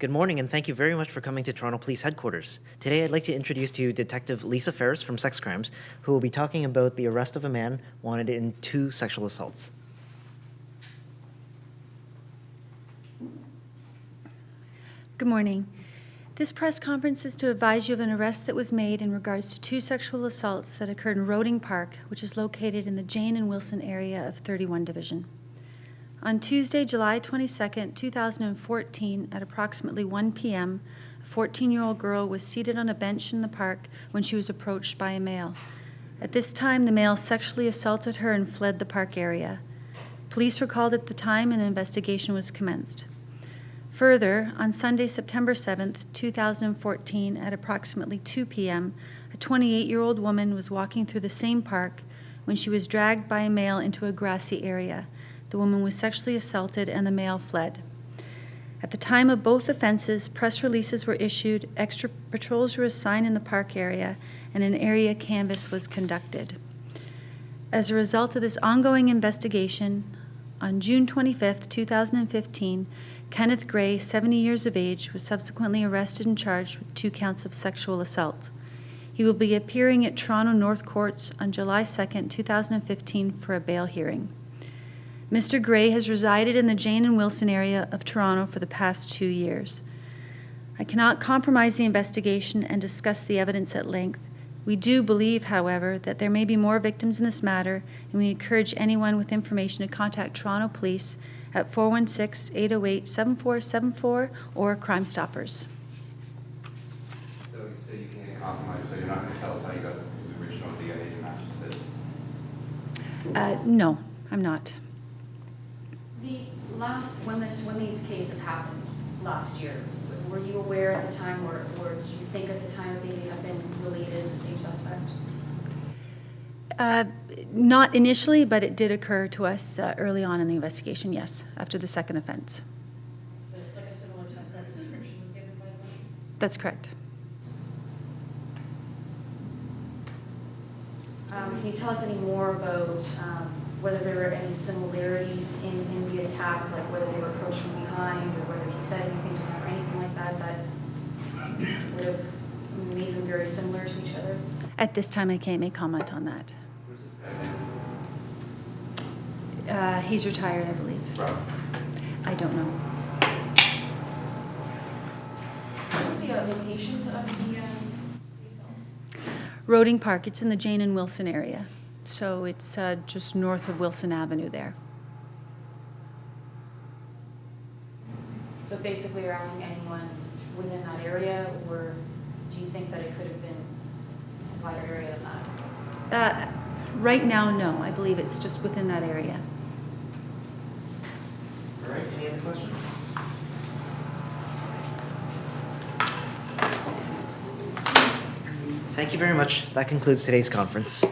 Good morning, and thank you very much for coming to Toronto Police Headquarters. Today, I'd like to introduce to you Detective Lisa Ferris from Sex Crimes, who will be talking about the arrest of a man wanted in 2 sexual assaults. Good morning. This press conference is to advise you of an arrest that was made in regards to 2 sexual assaults that occurred in Roding Park, which is located in the Jane and Wilson area of 31 Division. On Tuesday, July 22, 2014, at approximately 1 p.m., a 14-year-old girl was seated on a bench in the park when she was approached by a male. At this time, the male sexually assaulted her and fled the park area. Police were called at the time and an investigation was commenced. Further, on Sunday, September 7, 2014, at approximately 2 p.m., a 28-year-old woman was walking through the same park when she was dragged by a male into a grassy area. The woman was sexually assaulted and the male fled. At the time of both offenses, press releases were issued, extra patrols were assigned in the park area, and an area canvass was conducted. As a result of this ongoing investigation, on June 25, 2015, Kenneth Gray, 70 years of age, was subsequently arrested and charged with 2 counts of sexual assault. He will be appearing at Toronto North Courts on July 2, 2015 for a bail hearing. Mr. Gray has resided in the Jane and Wilson area of Toronto for the past 2 years. I cannot compromise the investigation and discuss the evidence at length. We do believe, however, that there may be more victims in this matter, and we encourage anyone with information to contact Toronto Police at 416-808-7474 or Crime Stoppers. So you say you can't compromise, so you're not going to tell us how you got the original DNA to match this? No, I'm not. When these cases happened last year, were you aware at the time, or did you think at the time that they may have been related, the same suspect? Not initially, but it did occur to us early on in the investigation, yes, after the second offense. So it's like a similar suspect description was given by them? That's correct. Can you tell us any more about whether there were any similarities in the attack, like whether they were approached from behind, or whether he said anything to them or anything like that would have made them very similar to each other? At this time, I can't make comment on that. Who's this guy named? He's retired, I believe. Rob. I don't know. What was the locations of the assaults? Roding Park, it's in the Jane and Wilson area. So it's just north of Wilson Avenue there. So basically you're asking anyone within that area, or do you think that it could have been a wider area than that? Right now, no. I believe it's just within that area. All right, any other questions? Thank you very much. That concludes today's conference.